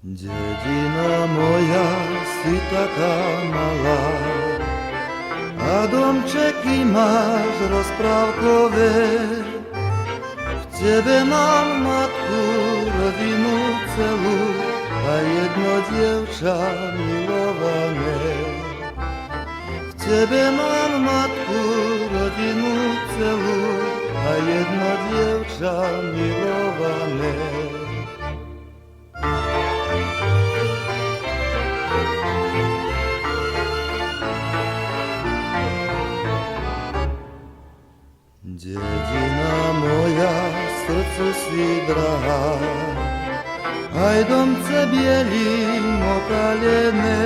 Дідіна моя, си така мала, а домчеки маsz rozprávkové. V tebe mám matku, rodinu celú a jedno dievča milované. V tebe mám matku, rodinu celú a jedno dievča milované. Dedina moja, srdcu si drahá, aj domce bielým okalené.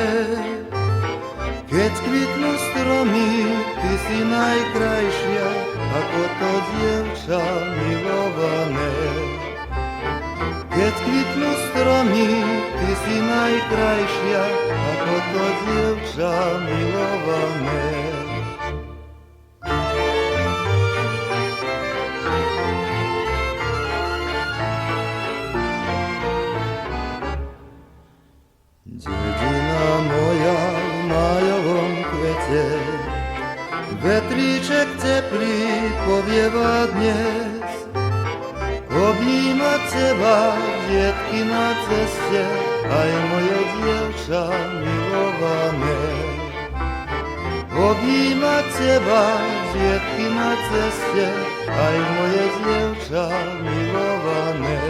Keď kvitnú stromy, ty si najkrajšia, ako to dievča milované. Keď kvitnú stromy, ty si najkrajšia, ako to dievča milované. Dedina moja v májovom kvete, vetríček teplý povieva dnes. Objímať teba, dietky na ceste, aj moje dievča milované. Objímať teba, dietky na ceste, aj moje dievča milované.